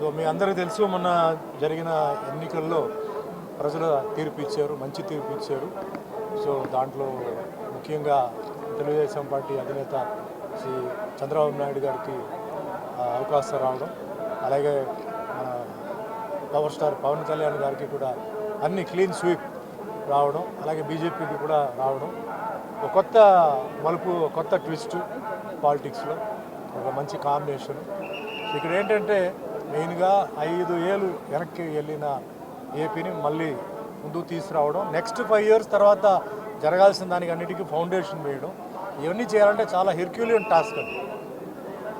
So మీ అందరికీ తెలుసు మొన్న జరిగిన ఎన్నికల్లో ప్రజలు తీర్పు ఇచ్చారు, మంచి తీర్పు ఇచ్చారు. సో దాంట్లో ముఖ్యంగా తెలుగుదేశం పార్టీ అధినేత శ్రీ చంద్రబాబు నాయుడు గారికి అవకాశం రావడం, అలాగే మన పవర్ స్టార్ పవన్ కళ్యాణ్ గారికి కూడా అన్ని క్లీన్ స్వీప్ రావడం, అలాగే బీజేపీకి కూడా రావడం ఒక కొత్త మలుపు, కొత్త ట్విస్ట్ పాలిటిక్స్లో, ఒక మంచి కాంబినేషన్. ఇక్కడ ఏంటంటే మెయిన్గా 5 ఏళ్ళు వెనక్కి వెళ్ళిన ఏపీని మళ్ళీ ముందుకు తీసుకురావడం, నెక్స్ట్ 5 ఇయర్స్ తర్వాత జరగాల్సిన దానికి అన్నిటికీ ఫౌండేషన్ వేయడం, ఇవన్నీ చేయాలంటే చాలా హెర్క్యులియన్ టాస్క్ అది.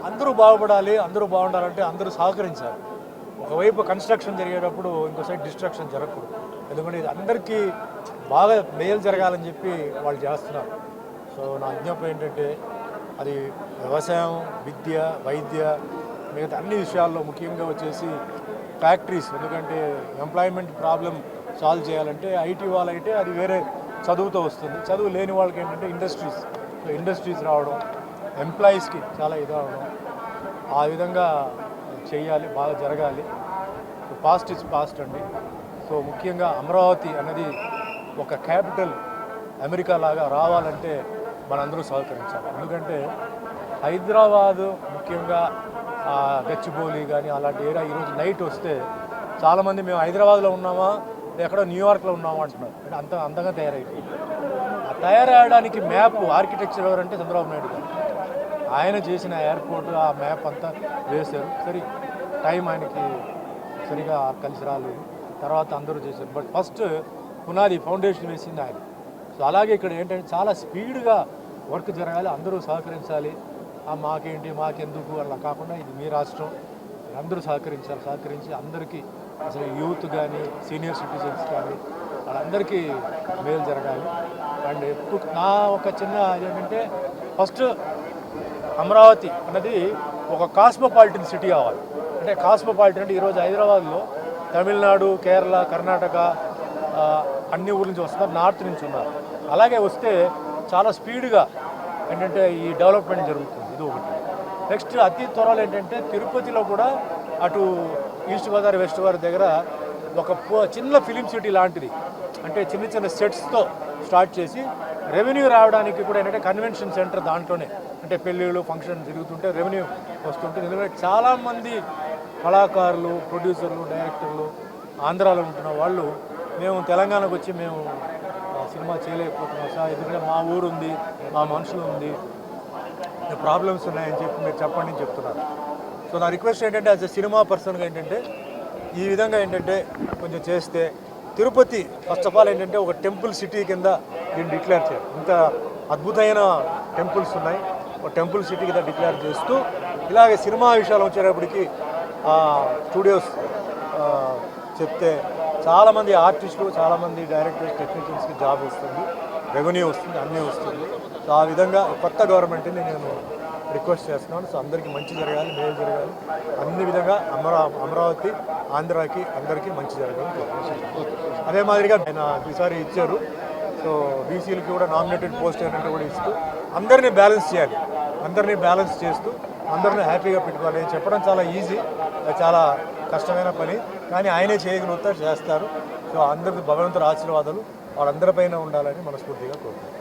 అందరూ బాగుపడాలి, అందరూ బాగుండాలంటే అందరూ సహకరించాలి. ఒకవైపు కన్స్ట్రక్షన్ జరిగేటప్పుడు ఇంకో సైడ్ డిస్ట్రక్షన్ జరగకూడదు. ఎందుకంటే ఇది అందరికీ బాగా మేలు జరగాలని చెప్పి వాళ్ళు చేస్తున్నారు. సో నా విజ్ఞప్తి ఏంటంటే అది వ్యవసాయం, విద్య, వైద్య, మిగతా అన్ని విషయాల్లో ముఖ్యంగా వచ్చేసి ఫ్యాక్టరీస్, ఎందుకంటే ఎంప్లాయ్మెంట్ ప్రాబ్లం సాల్వ్ చేయాలంటే ఐటీ వాళ్ళైతే అది వేరే చదువుతో వస్తుంది, చదువు లేని వాళ్ళకి ఏంటంటే ఇండస్ట్రీస్ రావడం, ఎంప్లాయీస్కి చాలా ఇది అవడం, ఆ విధంగా చేయాలి, బాగా జరగాలి. పాస్ట్ ఇస్ పాస్ట్ అండి. సో ముఖ్యంగా అమరావతి అనేది ఒక క్యాపిటల్ అమెరికా లాగా రావాలంటే మనందరూ సహకరించాలి. ఎందుకంటే హైదరాబాదు ముఖ్యంగా గచ్చిబౌలి కానీ అలాంటి ఏరియా ఈరోజు నైట్ వస్తే చాలామంది మేము హైదరాబాద్లో ఉన్నామా ఎక్కడో న్యూయార్క్లో ఉన్నామా అంటున్నారు. అంటే అంత అందంగా తయారైపోయింది. ఆ తయారవడానికి మ్యాప్ ఆర్కిటెక్చర్ ఎవరంటే చంద్రబాబు నాయుడు గారు. ఆయన చేసిన ఎయిర్పోర్ట్ ఆ మ్యాప్ అంతా వేశారు. సరే టైం ఆయనకి సరిగా కలిసి రాలేదు, తర్వాత అందరూ చేశారు. బట్ ఫస్ట్ పునాది ఫౌండేషన్ వేసింది ఆయన. సో అలాగే ఇక్కడ ఏంటంటే చాలా స్పీడ్గా వర్క్ జరగాలి, అందరూ సహకరించాలి. మాకేంటి మాకెందుకు అలా కాకుండా ఇది మీ రాష్ట్రం, అందరూ సహకరించి అందరికీ అసలు యూత్ కానీ సీనియర్ సిటిజన్స్ కానీ వాళ్ళందరికీ మేలు జరగాలి. అండ్ ఎప్పుడు నా ఒక చిన్న ఏంటంటే ఫస్ట్ అమరావతి అన్నది ఒక కాస్మోపాలిటన్ సిటీ అవ్వాలి. అంటే కాస్మోపాలిటన్ అంటే ఈరోజు హైదరాబాద్లో తమిళనాడు, కేరళ, కర్ణాటక అన్ని ఊరి నుంచి వస్తున్నారు, నార్త్ నుంచి ఉన్నారు. అలాగే వస్తే చాలా స్పీడ్గా ఏంటంటే ఈ డెవలప్మెంట్ జరుగుతుంది. ఇది ఒకటి. నెక్స్ట్ అతి త్వరలో ఏంటంటే తిరుపతిలో కూడా అటు ఈస్ట్ గోదావరి, వెస్ట్ గోదావరి దగ్గర ఒక చిన్న ఫిలిం సిటీ లాంటిది, అంటే చిన్న సెట్స్తో స్టార్ట్ చేసి రెవెన్యూ రావడానికి కూడా ఏంటంటే కన్వెన్షన్ సెంటర్ దాంట్లోనే, అంటే పెళ్ళిళ్ళు ఫంక్షన్ జరుగుతుంటే రెవెన్యూ వస్తుంటుంది. ఎందుకంటే చాలామంది కళాకారులు, ప్రొడ్యూసర్లు, డైరెక్టర్లు ఆంధ్రాలో ఉంటున్న వాళ్ళు మేము తెలంగాణకు వచ్చి మేము సినిమా చేయలేకపోతున్నాం సార్, ఎందుకంటే మా ఊరు ఉంది, మా మనుషులు ఉంది, ప్రాబ్లమ్స్ ఉన్నాయని చెప్పి మీరు చెప్పండి అని చెప్తున్నారు. సో నా రిక్వెస్ట్ ఏంటంటే యాజ్ ఎ సినిమా పర్సన్గా ఏంటంటే ఈ విధంగా ఏంటంటే కొంచెం చేస్తే తిరుపతి ఫస్ట్ ఆఫ్ ఆల్ ఏంటంటే ఒక టెంపుల్ సిటీ కింద దీన్ని డిక్లేర్ చేయాలి. ఇంత అద్భుతమైన టెంపుల్స్ ఉన్నాయి, ఒక టెంపుల్ సిటీ కింద డిక్లేర్ చేస్తూ ఇలాగే సినిమా విషయాలు వచ్చేటప్పటికి స్టూడియోస్ చెప్తే చాలామంది ఆర్టిస్టులు, చాలామంది డైరెక్టర్స్, టెక్నీషియన్స్కి జాబ్ వస్తుంది, రెవెన్యూ వస్తుంది, అన్నీ వస్తుంది. సో ఆ విధంగా కొత్త గవర్నమెంట్ని నేను రిక్వెస్ట్ చేస్తున్నాను. సో అందరికీ మంచి జరగాలి, మేలు జరగాలి, అన్ని విధంగా అమరావతి ఆంధ్రాకి అందరికీ మంచి జరగాలి. అదే మాదిరిగా ఆయన ఈసారి ఇచ్చారు. సో బీసీలకి కూడా నామినేటెడ్ పోస్ట్ ఏంటంటే కూడా ఇస్తూ అందరినీ బ్యాలెన్స్ చేయాలి, అందరినీ బ్యాలెన్స్ చేస్తూ అందరినీ హ్యాపీగా పెట్టుకోవాలి. చెప్పడం చాలా ఈజీ, చాలా కష్టమైన పని, కానీ ఆయనే చేయగలుగుతారు, చేస్తారు. సో అందరికీ భగవంతుడి ఆశీర్వాదాలు వాళ్ళందరిపైన ఉండాలని మనస్ఫూర్తిగా కోరుకుంటున్నాను.